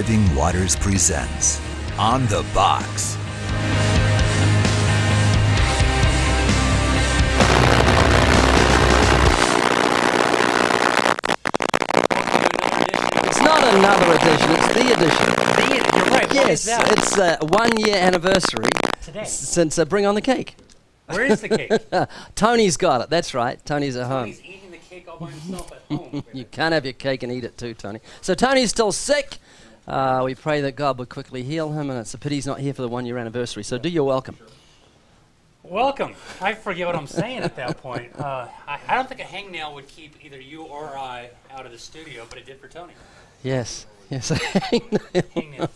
Living Waters presents On the Box. It's not another edition, it's the edition. You're right. Yes, it's a 1 year anniversary Today. since Bring on the Cake. Where is the cake? Tony's got it, that's right. Tony's at home. He's eating the cake all by himself at home. You can't have your cake and eat it too, Tony. So Tony's still sick. We pray that God will quickly heal him, and it's a pity he's not here for the 1 year anniversary. So do your welcome. Welcome. I forget what I'm saying at that point. I don't think a hangnail would keep either you or I out of the studio, but it did for Tony. Yes, yes. Hangnail.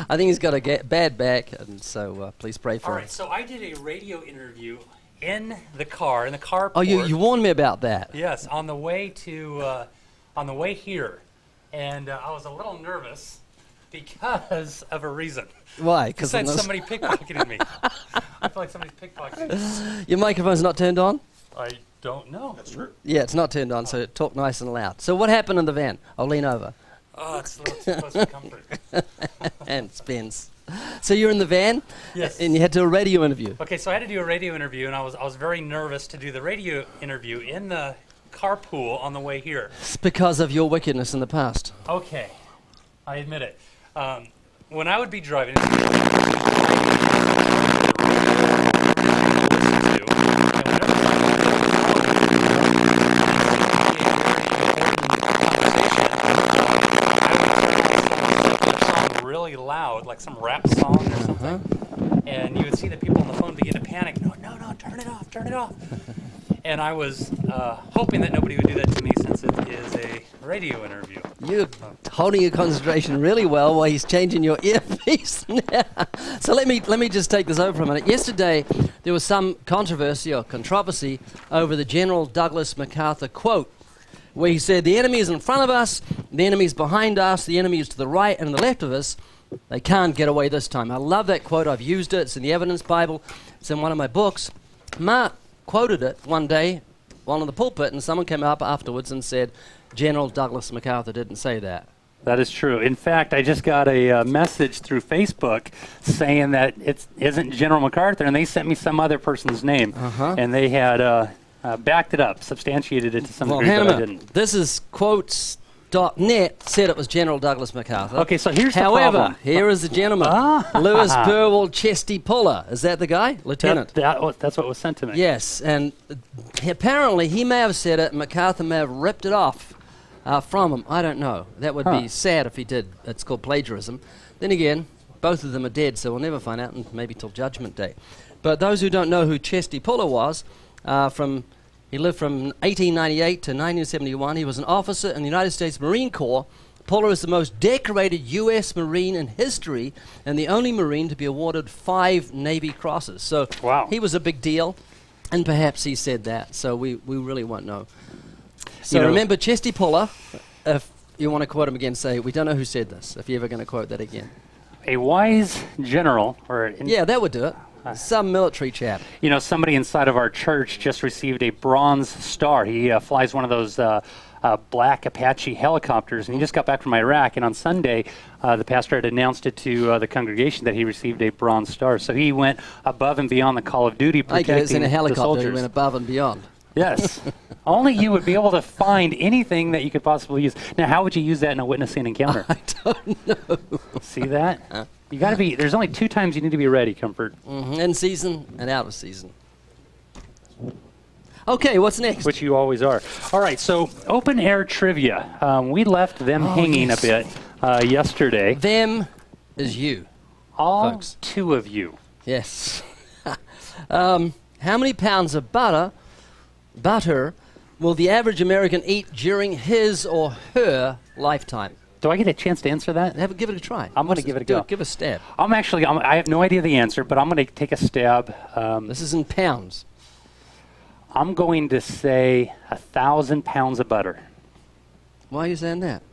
I think he's got a bad back, and so please pray for All him. right, so I did a radio interview in the carport. Oh, you warned me about that. Yes, on the way here, and I was a little nervous because of a reason. Why? Because somebody pickpocketed me. I feel like somebody's pickpocketed me. Your microphone's not turned on? I don't know. That's true. Yeah, it's not turned on, so talk nice and loud. So what happened in the van? I'll lean over. Oh, it's a little too close for comfort. And spins. So you're in the van? Yes. And you had to do a radio interview. Okay, so I had to do a radio interview, and I was very nervous to do the radio interview in the carpool on the way here. It's because of your wickedness in the past. Okay, I admit it. When I would be driving, really loud, like some rap song or something, and you would see the people on the phone begin to panic. No, turn it off, turn it off. And I was hoping that nobody would do that to me since it is a radio interview. You're holding your concentration really well while he's changing your earpiece now. So let me just take this over for a minute. Yesterday, there was some controversy or controversy over the General Douglas MacArthur quote, where he said, the enemy is in front of us, the enemy is behind us, the enemy is to the right and the left of us. They can't get away this time. I love that quote. I've used it. It's in the Evidence Bible. It's in one of my books. Mark quoted it one day while in the pulpit, and someone came up afterwards and said, General Douglas MacArthur didn't say that. That is true. In fact, I just got a message through Facebook saying that it isn't General MacArthur, and they sent me some other person's name, and they had backed it up, substantiated it to some degree, but I didn't. This is quotes.net said it was General Douglas MacArthur. Okay, so here's the However, problem. here is the gentleman, Lewis Burwell Chesty Puller. Is that the guy? Lieutenant. That's what was sent to me. Yes, and apparently he may have said it, and MacArthur may have ripped it off from him. I don't know. That would be sad if he did. It's called plagiarism. Then again, both of them are dead, so we'll never find out, and maybe till Judgment Day. But those who don't know who Chesty Puller was, he lived from 1898 to 1971. He was an officer in the United States Marine Corps. Puller is the most decorated U.S. Marine in history and the only Marine to be awarded 5 Navy crosses. So he was a big deal, and perhaps he said that, so we really won't know. So remember Chesty Puller. If you want to quote him again, say, we don't know who said this, if you're ever going to quote that again. A wise general, yeah, that would do it. Some military chap. You know, somebody inside of our church just received a Bronze Star. He flies one of those black Apache helicopters, and he just got back from Iraq. And on Sunday, the pastor had announced it to the congregation that he received a Bronze Star. So he went above and beyond the call of duty, protecting I guess in a helicopter, the soldiers. He went above and beyond. Yes. Only you would be able to find anything that you could possibly use. Now, how would you use that in a witnessing encounter? I don't know. See that? You got to be. There's only 2 times you need to be ready, Comfort. In season and out of season. Okay, what's next? Which you always are. All right, so open air trivia. We left them hanging a bit yesterday. Them is you. All folks. 2 of you. Yes. How many pounds of butter will the average American eat during his or her lifetime? Do I get a chance to answer that? Give it a try. I'm going to give it a go. Give a stab. I have no idea the answer, but I'm going to take a stab. This is in pounds. I'm going to say 1,000 pounds of butter. Why are you saying that?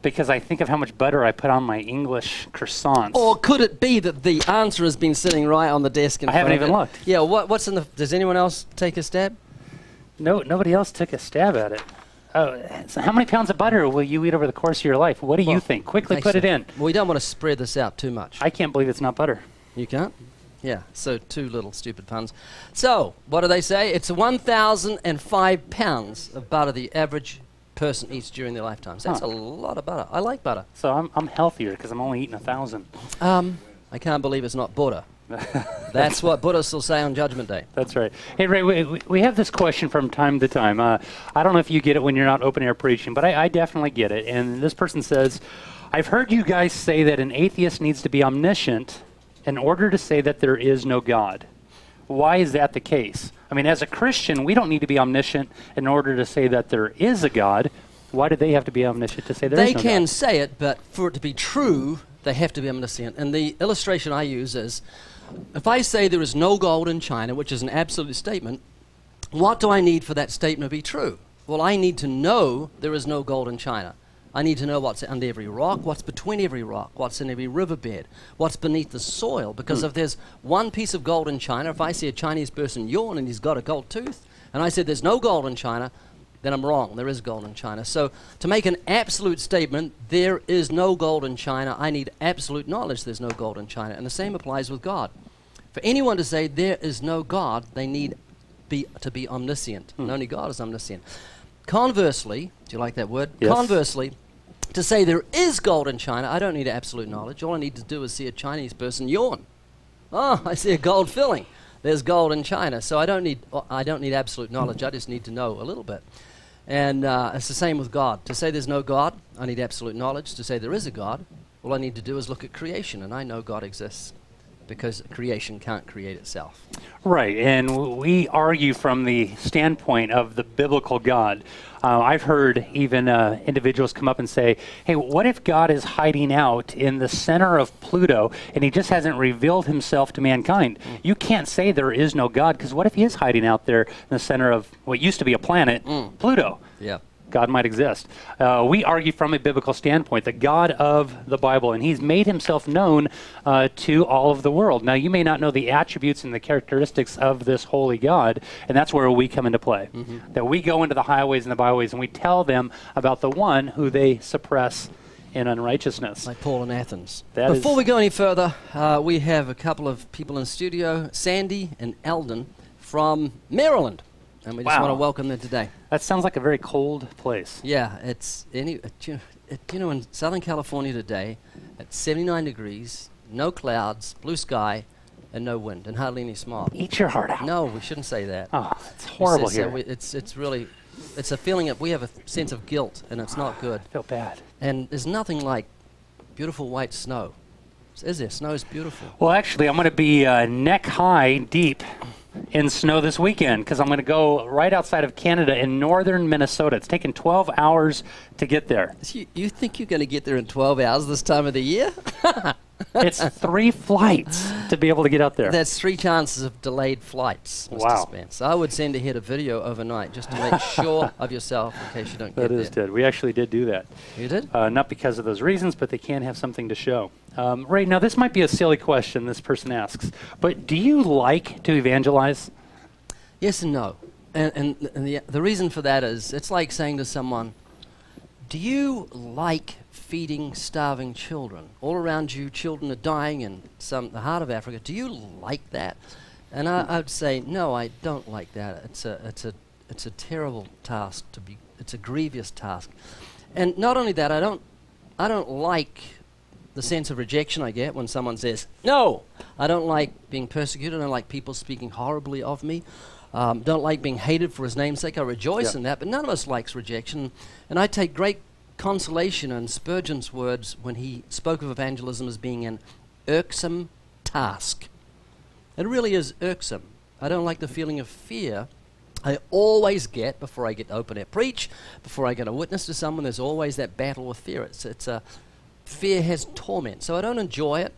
Because I think of how much butter I put on my English croissants. Or could it be that the answer has been sitting right on the desk in front of I haven't even looked. Yeah, what's in the... Does anyone else take a stab? No, nobody else took a stab at it. So how many pounds of butter will you eat over the course of your life? What do you think? Quickly put it in. We don't want to spread this out too much. I can't believe it's not butter. You can't? Yeah, so 2 little stupid puns. So, what do they say? It's 1,005 pounds of butter the average person eats during their lifetimes. That's a lot of butter. I like butter. So I'm healthier because I'm only eating 1,000. I can't believe it's not Buddha. That's what Buddhists will say on Judgment Day. That's right. Hey, Ray, we have this question from time to time. I don't know if you get it when you're not open air preaching, but I definitely get it. And this person says, I've heard you guys say that an atheist needs to be omniscient in order to say that there is no God. Why is that the case? I mean, as a Christian, we don't need to be omniscient in order to say that there is a God. Why do they have to be omniscient to say there is no God? They can say it, but for it to be true, they have to be omniscient. And the illustration I use is, if I say there is no gold in China, which is an absolute statement, what do I need for that statement to be true? Well, I need to know there is no gold in China. I need to know what's under every rock, what's between every rock, what's in every riverbed, what's beneath the soil. Because if there's one piece of gold in China, if I see a Chinese person yawn and he's got a gold tooth, and I said there's no gold in China, then I'm wrong. There is gold in China. So to make an absolute statement, there is no gold in China, I need absolute knowledge there's no gold in China. And the same applies with God. For anyone to say there is no God, they need to be omniscient. And only God is omniscient. Conversely, do you like that word? Yes. Conversely, to say there is gold in China, I don't need absolute knowledge. All I need to do is see a Chinese person yawn. Oh, I see a gold filling. There's gold in China. So I don't need absolute knowledge. I just need to know a little bit. And it's the same with God. To say there's no God, I need absolute knowledge. To say there is a God, all I need to do is look at creation, and I know God exists, because creation can't create itself. Right, and we argue from the standpoint of the biblical God. I've heard even individuals come up and say, hey, what if God is hiding out in the center of Pluto and he just hasn't revealed himself to mankind? You can't say there is no God, because what if he is hiding out there in the center of what used to be a planet, Pluto? Yeah. God might exist. We argue from a biblical standpoint, the God of the Bible, and he's made himself known to all of the world. Now, you may not know the attributes and the characteristics of this holy God, and that's where we come into play. That we go into the highways and the byways, and we tell them about the one who they suppress in unrighteousness. Like Paul in Athens. That Before we go any further, we have a couple of people in studio, Sandy and Eldon from Maryland. And we just want to welcome them today. That sounds like a very cold place. Yeah, it's in Southern California today, at 79 degrees, no clouds, blue sky, and no wind, and hardly any smog. Eat your heart out. No, we shouldn't say that. Oh, it's horrible here. It's really, it's a feeling of, we have a sense of guilt, and it's not good. I feel bad. And there's nothing like beautiful white snow. Is there? Snow is beautiful. Well, actually, I'm going to be neck high deep in snow this weekend, because I'm going to go right outside of Canada in northern Minnesota. It's taken 12 hours to get there. You think you're going to get there in 12 hours this time of the year? It's 3 flights to be able to get out there. That's 3 chances of delayed flights, Mr. Spence. I would send ahead a video overnight just to make sure of yourself in case you don't get there. That is good. We actually did do that. You did? Not because of those reasons, but they can have something to show. Right now, this might be a silly question this person asks, but do you like to evangelize? Yes and no. And the reason for that is, it's like saying to someone, do you like feeding starving children? All around you, children are dying in the heart of Africa. Do you like that? And I would say, no, I don't like that. It's a terrible task to be. It's a grievous task. And not only that, I don't like the sense of rejection I get when someone says, no. I don't like being persecuted. I don't like people speaking horribly of me. Don't like being hated for his name's sake. I rejoice in that, but none of us likes rejection. And I take great consolation in Spurgeon's words when he spoke of evangelism as being an irksome task. It really is irksome. I don't like the feeling of fear I always get before I get to open air preach, before I get a witness to someone. There's always that battle with fear. Fear has torment, so I don't enjoy it.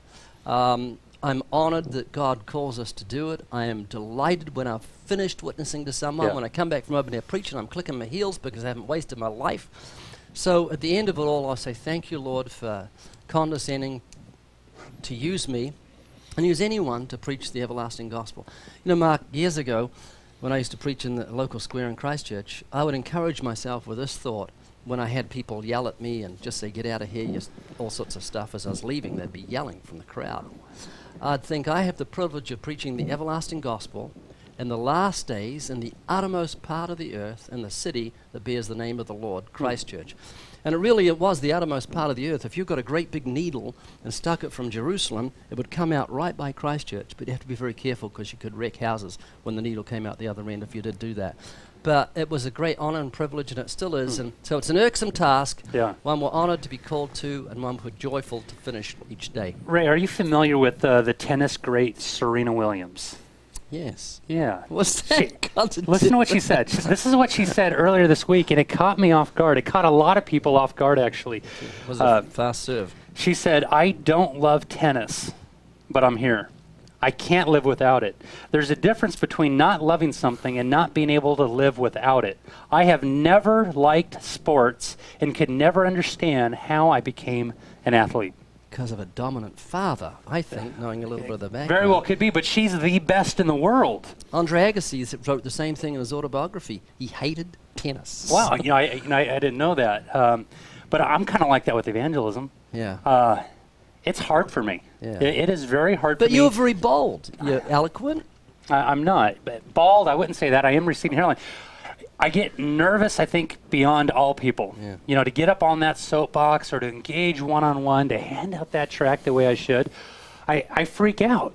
I'm honored that God calls us to do it. I am delighted when I've finished witnessing to someone. When I come back from open air preaching, I'm clicking my heels because I haven't wasted my life. So at the end of it all, I'll say, thank you, Lord, for condescending to use me and use anyone to preach the everlasting gospel. You know, Mark, years ago, when I used to preach in the local square in Christchurch, I would encourage myself with this thought when I had people yell at me and just say, get out of here, just all sorts of stuff. As I was leaving, they'd be yelling from the crowd. I'd think, I have the privilege of preaching the everlasting gospel in the last days in the uttermost part of the earth in the city that bears the name of the Lord, Christchurch. And it was the uttermost part of the earth. If you've got a great big needle and stuck it from Jerusalem, it would come out right by Christchurch. But you have to be very careful because you could wreck houses when the needle came out the other end if you did do that. But it was a great honor and privilege, and it still is. And so it's an irksome task, one we're honored to be called to, and one we're joyful to finish each day. Ray, are you familiar with the tennis great Serena Williams? Yes. Yeah. What's that? Listen to what she said. This is what she said earlier this week, and it caught me off guard. It caught a lot of people off guard, actually. It was a fast serve. She said, I don't love tennis, but I'm here. I can't live without it. There's a difference between not loving something and not being able to live without it. I have never liked sports and could never understand how I became an athlete. Because of a dominant father, I think, knowing a little bit of the background. Very well could be, but she's the best in the world. Andre Agassi wrote the same thing in his autobiography. He hated tennis. Wow, I didn't know that. But I'm kind of like that with evangelism. Yeah. It's hard for me. Yeah. It is very hard for me. But you're very bold. You're eloquent. I'm not. But bald, I wouldn't say that. I am receding hairline. I get nervous, I think, beyond all people. Yeah. You know, to get up on that soapbox or to engage one-on-one, to hand out that tract the way I should, I freak out.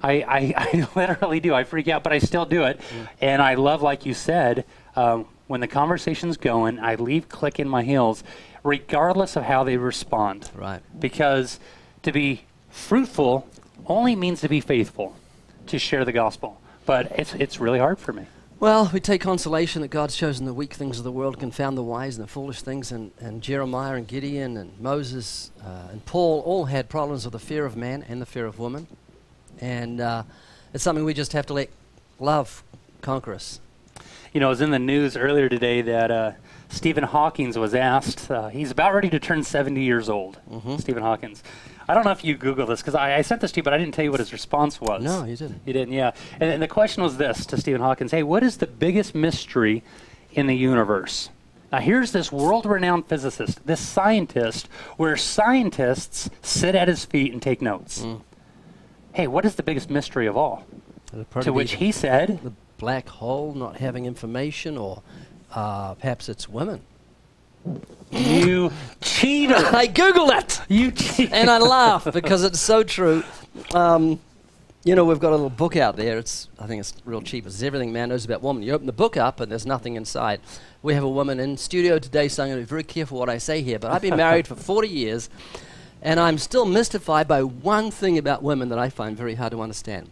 I literally do. I freak out, but I still do it. Yeah. And I love, like you said, when the conversation's going, I leave clicking my heels, regardless of how they respond. Right. Because to be fruitful only means to be faithful, to share the gospel. But it's really hard for me. Well, we take consolation that God's chosen the weak things of the world, confound the wise and the foolish things, and Jeremiah and Gideon and Moses and Paul all had problems with the fear of man and the fear of woman. And it's something we just have to let love conquer us. You know, it was in the news earlier today that Stephen Hawking was asked, he's about ready to turn 70 years old, Stephen Hawking. I don't know if you Google this, because I sent this to you, but I didn't tell you what his response was. No, you didn't. You didn't, yeah. And the question was this to Stephen Hawking. Hey, what is the biggest mystery in the universe? Now, here's this world-renowned physicist, this scientist, where scientists sit at his feet and take notes. Hey, what is the biggest mystery of all? To which he said... The black hole not having information, or perhaps it's women. You cheater! I Googled it! You cheater! And I laugh because it's so true. You know, we've got a little book out there. I think it's real cheap. It's Everything Man Knows About Woman. You open the book up and there's nothing inside. We have a woman in studio today, so I'm going to be very careful what I say here. But I've been married for 40 years, and I'm still mystified by one thing about women that I find very hard to understand.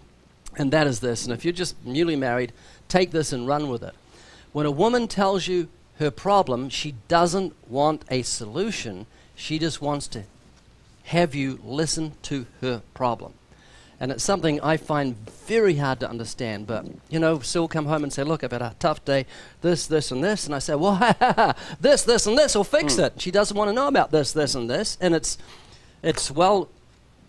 And that is this. And if you're just newly married, take this and run with it. When a woman tells you her problem, she doesn't want a solution. She just wants to have you listen to her problem. And it's something I find very hard to understand. But, you know, Sue will come home and say, look, I've had a tough day, this, and this. And I say, well, this, and this will fix it. She doesn't want to know about this, and this. And it's well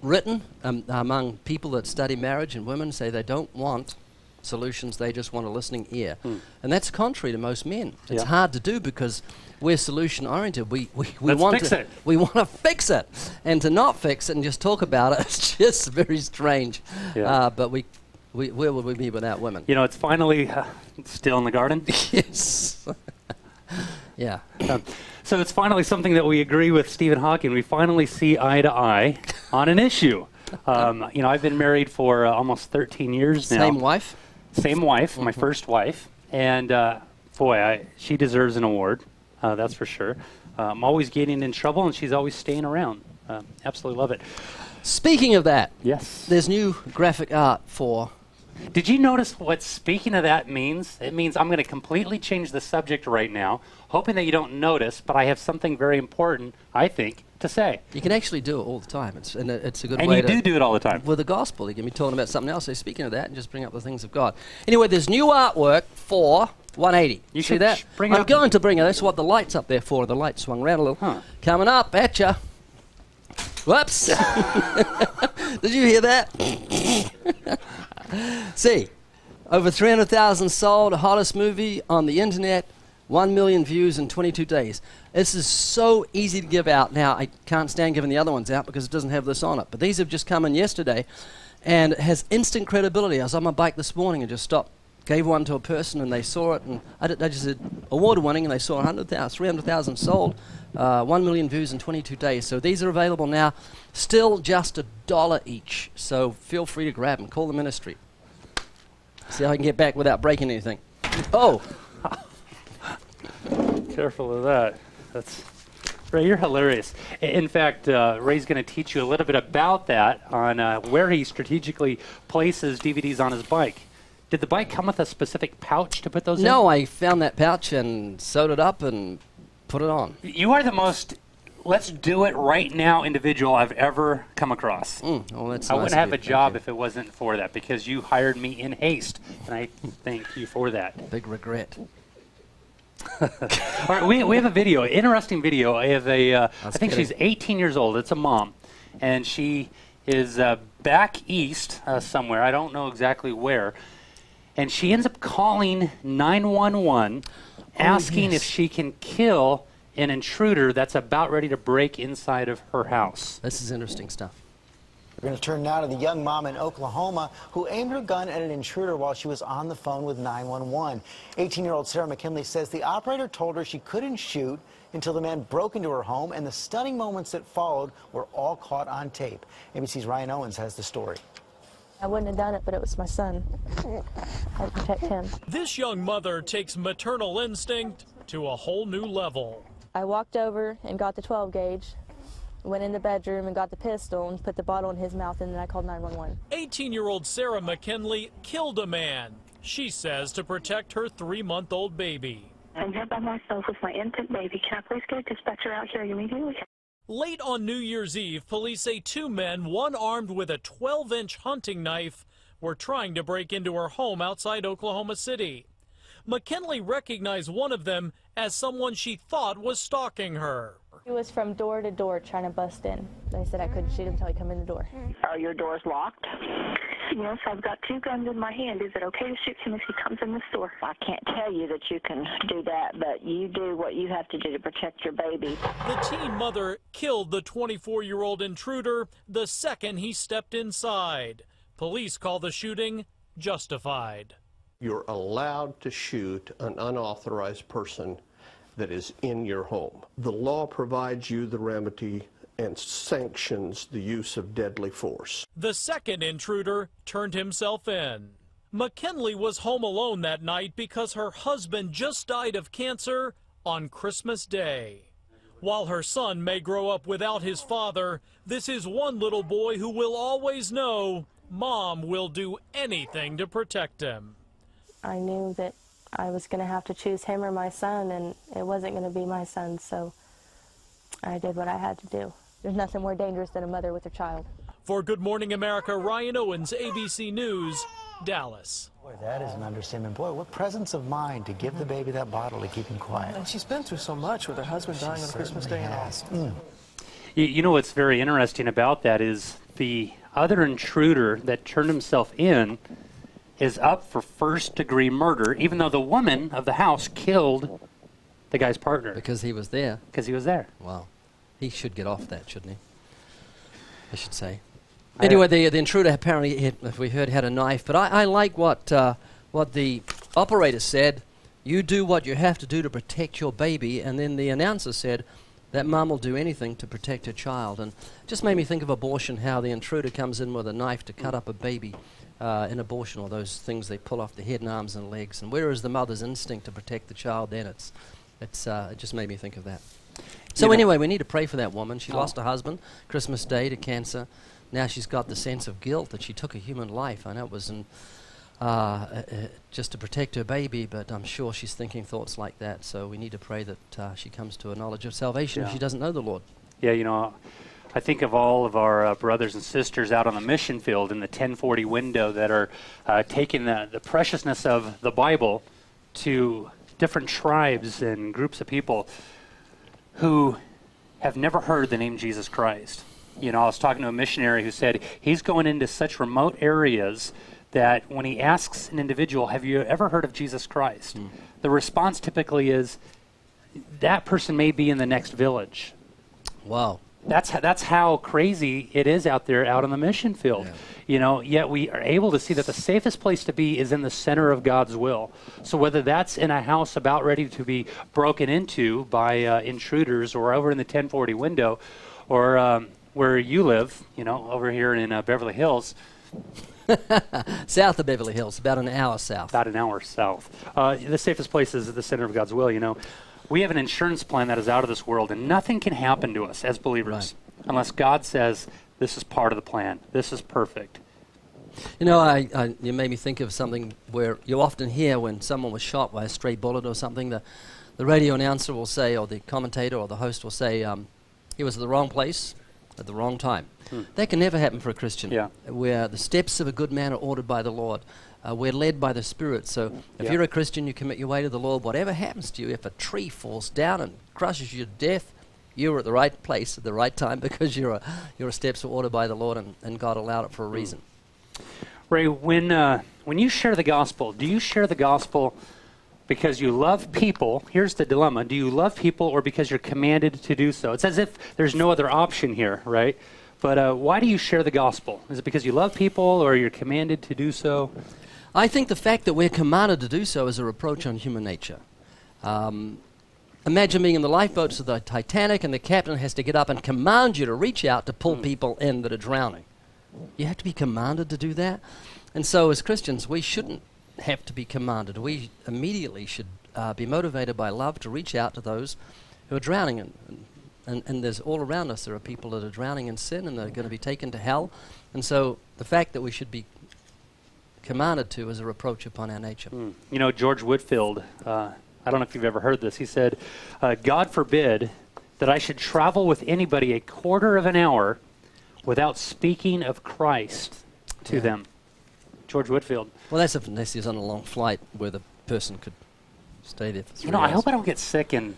written among people that study marriage, and women say they don't want solutions, they just want a listening ear. And that's contrary to most men. It's hard to do because we're solution oriented. We want to fix it, and to not fix it and just talk about it, it's just very strange. But where would we be without women? You know, it's finally still in the garden. Yes. Yeah. So it's finally something that we agree with Stephen Hawking. We finally see eye to eye on an issue. You know, I've been married for almost 13 years now. Same wife? Same wife, my first wife. And boy, she deserves an award. That's for sure. I'm always getting in trouble, and she's always staying around. Absolutely love it. Speaking of that, yes, there's new graphic art for... Did you notice what speaking of that means? It means I'm going to completely change the subject right now, hoping that you don't notice, but I have something very important, I think, to say. You can actually do it all the time. It's a good and way to... And you do it all the time. With the gospel. You can be talking about something else. So speaking of that, and just bring up the things of God. Anyway, there's new artwork for 180. You see that? I'm going to bring it. That's what the light's up there for. The light swung around a little. Coming up at ya. Whoops. Did you hear that? See, Over 300,000 sold, hottest movie on the internet, 1 million views in 22 days. This is so easy to give out. Now, I can't stand giving the other ones out because it doesn't have this on it. But these have just come in yesterday, and it has instant credibility. I was on my bike this morning and just stopped, gave one to a person, and they saw it, and I just did award-winning, and they saw 300,000 sold, 1 million views in 22 days. So these are available now, still just $1 each. So feel free to grab them. Call the ministry. See how I can get back without breaking anything. Oh! Careful of that. That's Ray, you're hilarious. In fact, Ray's going to teach you a little bit about that on where he strategically places DVDs on his bike. Did the bike come with a specific pouch to put those in? No, I found that pouch and sewed it up and put it on. You are the most let's do it right now individual I've ever come across. Well, that's I nice wouldn't have a job you. if it wasn't for that, because you hired me in haste, and I thank you for that. Big regret. All right, we have a video, interesting video. I have I think she's 18 years old. It's a mom, and she is back east somewhere. I don't know exactly where. And she ends up calling 911, asking if she can kill an intruder that's about ready to break inside of her house. This is interesting stuff. We're going to turn now to the young mom in Oklahoma who aimed her gun at an intruder while she was on the phone with 911. 18-year-old Sarah Mckinley says the operator told her she couldn't shoot until the man broke into her home, and the stunning moments that followed were all caught on tape. ABC's Ryan Owens has the story. I wouldn't have done it, but it was my son. I'd protect him. This young mother takes maternal instinct to a whole new level. I walked over and got the 12 gauge, went in the bedroom and got the pistol and put the bottle in his mouth, and then I called 911. 18-year-old Sarah Mckinley killed a man, she says, to protect her 3-month-old baby. I'm here by myself with my infant baby. Can I please get a dispatcher out here immediately? Late on New Year's Eve, police say 2 men, one armed with a 12-inch hunting knife, were trying to break into her home outside Oklahoma City. Mckinley recognized one of them as someone she thought was stalking her. He was from door to door trying to bust in. They said I couldn't shoot him until he come in the door. Are your doors locked? Yes, I've got 2 guns in my hand. Is it okay to shoot him if he comes in the store? I can't tell you that you can do that, but you do what you have to do to protect your baby. The teen mother killed the 24-year-old intruder the second he stepped inside. Police call the shooting justified. You're allowed to shoot an unauthorized person that is in your home. The law provides you the remedy and sanctions the use of deadly force. The second intruder turned himself in. Mckinley was home alone that night because her husband just died of cancer on Christmas Day. While her son may grow up without his father, this is one little boy who will always know Mom will do anything to protect him. I knew that I was going to have to choose him or my son, and it wasn't going to be my son, so I did what I had to do. There's nothing more dangerous than a mother with her child. For Good Morning America, Ryan Owens, ABC News, Dallas. Boy, that is an understatement. Boy, what presence of mind to give the baby that bottle to keep him quiet. And she's been through so much with her husband dying on Christmas Day and all. You know what's very interesting about that is the other intruder that turned himself in is up for first-degree murder, even though the woman of the house killed the guy's partner. Because he was there. Because he was there. Wow. He should get off that, shouldn't he? I should say. Anyway, the intruder apparently, if we heard, had a knife. But I like what the operator said. You do what you have to do to protect your baby. And then the announcer said that mom will do anything to protect her child. And just made me think of abortion, how the intruder comes in with a knife to cut up a baby. In abortion, or those things they pull off the head and arms and legs, and where is the mother's instinct to protect the child? Then it just made me think of that. So anyway, we need to pray for that woman. She lost her husband Christmas Day to cancer. Now she's got the sense of guilt that she took a human life. I know it was just to protect her baby, but I'm sure she's thinking thoughts like that. So we need to pray that she comes to a knowledge of salvation if she doesn't know the Lord. Yeah, you know, I think of all of our brothers and sisters out on the mission field in the 1040 window that are taking the preciousness of the Bible to different tribes and groups of people who have never heard the name Jesus Christ. You know, I was talking to a missionary who said he's going into such remote areas that when he asks an individual, have you ever heard of Jesus Christ? The response typically is, that person may be in the next village. Wow. That's how crazy it is out there, out on the mission field. Yet we are able to see that the safest place to be is in the center of God's will. So whether that's in a house about ready to be broken into by intruders, or over in the 1040 window, or where you live, over here in Beverly Hills. South of Beverly Hills, about an hour south. About an hour south. The safest place is at the center of God's will, We have an insurance plan that is out of this world, and nothing can happen to us as believers unless God says, this is part of the plan. This is perfect. You made me think of something where you often hear when someone was shot by a stray bullet or something, the radio announcer will say, or the commentator or the host will say, he was at the wrong place at the wrong time. That can never happen for a Christian. Where the steps of a good man are ordered by the Lord. We're led by the Spirit. So if you're a Christian, you commit your way to the Lord. Whatever happens to you, if a tree falls down and crushes you to death, you were at the right place at the right time, because your steps were ordered by the Lord, and God allowed it for a reason. Ray, when you share the gospel, do you share the gospel because you love people? Here's the dilemma. Do you love people, or because you're commanded to do so? It's as if there's no other option here, right? But why do you share the gospel? Is it because you love people, or you're commanded to do so? I think the fact that we're commanded to do so is a reproach on human nature. Imagine being in the lifeboats of the Titanic, and the captain has to get up and command you to reach out to pull people in that are drowning. You have to be commanded to do that. And so as Christians, we shouldn't have to be commanded. We immediately should be motivated by love to reach out to those who are drowning. And there's all around us, there are people that are drowning in sin, and they're going to be taken to hell. And so the fact that we should be commanded to is a reproach upon our nature. George Whitfield, I don't know if you've ever heard this. He said, God forbid that I should travel with anybody a quarter of an hour without speaking of Christ to them. George Whitfield. Well, that's unless he's on a long flight where the person could stay there for 3 hours. I hope I don't get sick and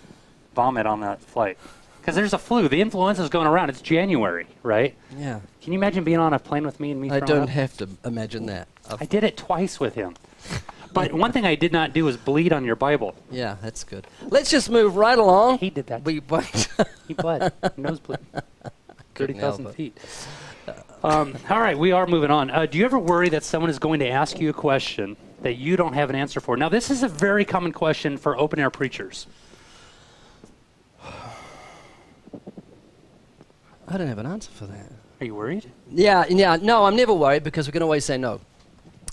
vomit on that flight. Because there's a flu. The influenza's going around. It's January, right? Yeah. Can you imagine being on a plane with me and me I throwing don't up? have to imagine that. I did it twice with him. But one thing I did not do is bleed on your Bible. Yeah, that's good. Let's just move right along. He did that. He bled. Nosebleed. 30,000 feet. All right, we are moving on. Do you ever worry that someone is going to ask you a question that you don't have an answer for? Now, this is a very common question for open-air preachers. I don't have an answer for that. Are you worried? Yeah, no, I'm never worried, because we can always say no.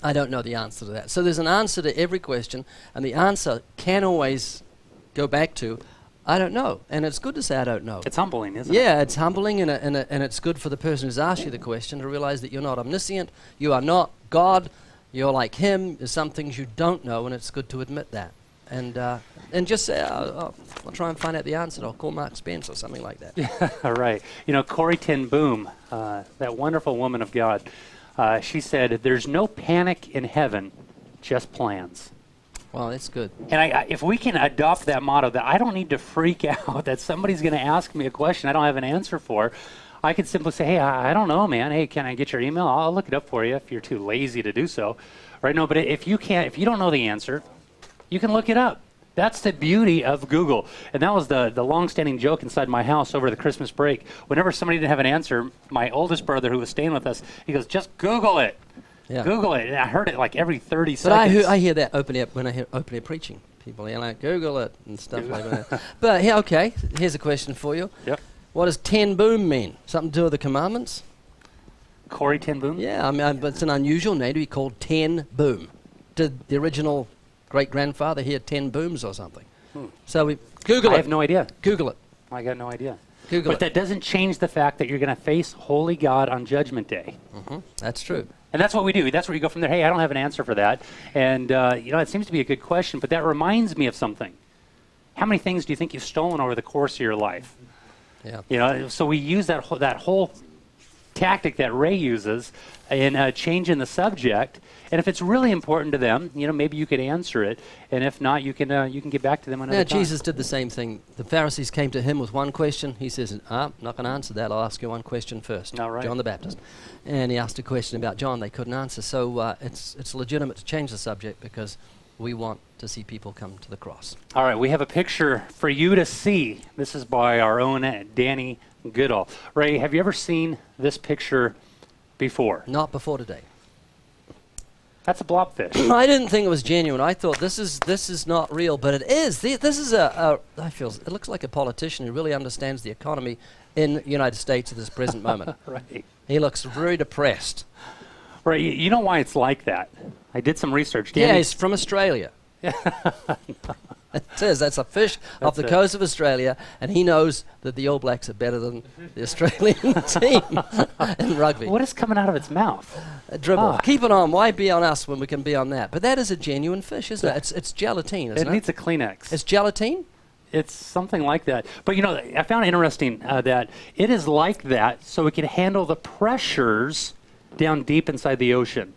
I don't know the answer to that. So there's an answer to every question, and the answer can always go back to, I don't know. And it's good to say I don't know. It's humbling, isn't it? Yeah, it's humbling, and it's good for the person who's asked you the question to realize that you're not omniscient, you are not God, you're like him, there's some things you don't know, and it's good to admit that. And just say, I'll try and find out the answer. I'll call Mark Spence or something like that. All right. Corrie ten Boom, that wonderful woman of God, she said, there's no panic in heaven, just plans. Well, that's good. And if we can adopt that motto, that I don't need to freak out that somebody's going to ask me a question I don't have an answer for, I could simply say, hey, I don't know, man. Hey, can I get your email? I'll look it up for you if you're too lazy to do so. Right? No, but if you don't know the answer, you can look it up. That's the beauty of Google. And that was the long-standing joke inside my house over the Christmas break. Whenever somebody didn't have an answer, my oldest brother, who was staying with us, he goes, just Google it. Yeah. Google it. And I heard it like every 30 seconds. But I hear that when I hear open air preaching. People like, Google it and stuff like that. But, yeah, okay, here's a question for you. Yep. What does ten boom mean? Something to do with the commandments? Corrie ten Boom? Yeah, but it's an unusual name to be called ten boom. Did the original great-grandfather hear 10 booms or something? So we Google it. I have no idea. Google it. I got no idea. Google it. But that doesn't change the fact that you're going to face holy God on Judgment Day. That's true. And that's what we do. That's where you go from there. Hey, I don't have an answer for that. And, it seems to be a good question, but that reminds me of something. How many things do you think you've stolen over the course of your life? Yeah. So we use that whole tactic that Ray uses in changing the subject. And if it's really important to them, maybe you could answer it. And if not, you can get back to them another time. Jesus did the same thing. The Pharisees came to him with one question. He says, I'm not going to answer that. I'll ask you one question first. All right. John the Baptist. And he asked a question about John they couldn't answer. So it's legitimate to change the subject because we want to see people come to the cross. All right, we have a picture for you to see. This is by our own Danny Goodall. Ray, have you ever seen this picture before? Not before today. That's a blobfish. I didn't think it was genuine. I thought this is not real, but it is. This is it looks like a politician who really understands the economy in the United States at this present moment. Right. He looks very depressed. Right, you know why it's like that? I did some research. Danny, yeah, he's from Australia. It says that's a fish off the coast of Australia, and he knows that the All Blacks are better than the Australian team in rugby. What is coming out of its mouth? A dribble. Keep it on. Why be on us when we can be on that? But that is a genuine fish, isn't it? It's gelatine, isn't it? It needs a Kleenex. It's gelatine? It's something like that. But, I found it interesting that it is like that so it can handle the pressures down deep inside the ocean.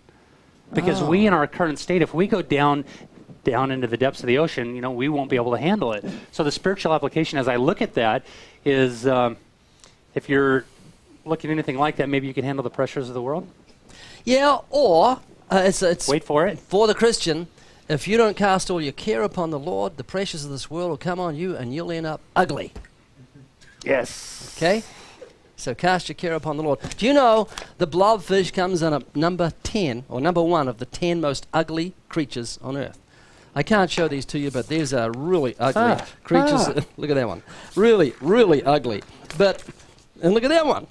Because we, in our current state, if we go down into the depths of the ocean, we won't be able to handle it. So the spiritual application, as I look at that, is if you're looking at anything like that, maybe you can handle the pressures of the world. Yeah, or it's wait for it. For the Christian, if you don't cast all your care upon the Lord, the pressures of this world will come on you, and you'll end up ugly. Yes. Okay. So cast your care upon the Lord. Do you know the blobfish comes in at number 10 or number 1 of the 10 most ugly creatures on earth? I can't show these to you, but these are really ugly creatures. Look at that one. Really, really ugly. And look at that one.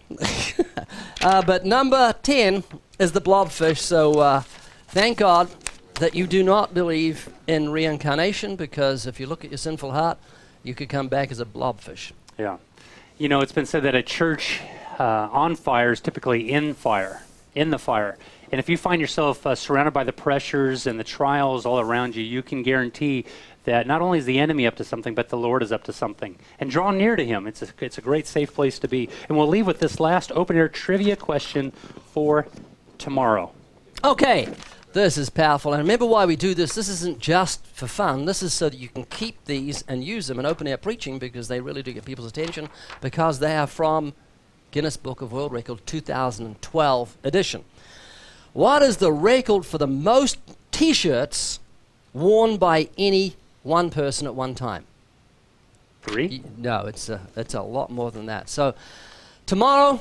But number 10 is the blobfish. So thank God that you do not believe in reincarnation, because if you look at your sinful heart, you could come back as a blobfish. Yeah. It's been said that a church on fire is typically in the fire. And if you find yourself surrounded by the pressures and the trials all around you, you can guarantee that not only is the enemy up to something, but the Lord is up to something. And draw near to him. It's a great, safe place to be. And we'll leave with this last open-air trivia question for tomorrow. Okay. This is powerful. And remember why we do this. This isn't just for fun. This is so that you can keep these and use them in open-air preaching, because they really do get people's attention, because they are from Guinness Book of World Record 2012 edition. What is the record for the most T-shirts worn by any one person at one time? 3? No, it's a lot more than that. So tomorrow,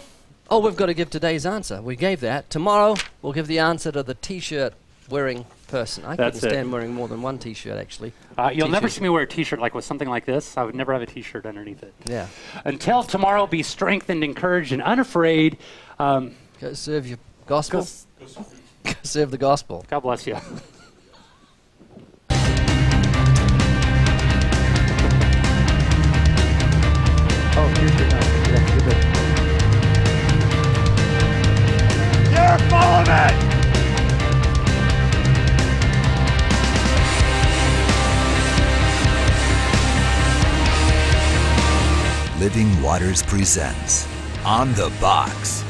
we've got to give today's answer. We gave that. Tomorrow, we'll give the answer to the T-shirt wearing person. I couldn't stand wearing more than one T-shirt, actually. You'll never see me wear a T-shirt like with something like this. I would never have a T-shirt underneath it. Yeah. Until tomorrow, be strengthened, encouraged, and unafraid. Go serve your gospel. Go serve the gospel. God bless you. Here's your note. Yeah, you're good. You're full of it! Living Waters presents On the Box.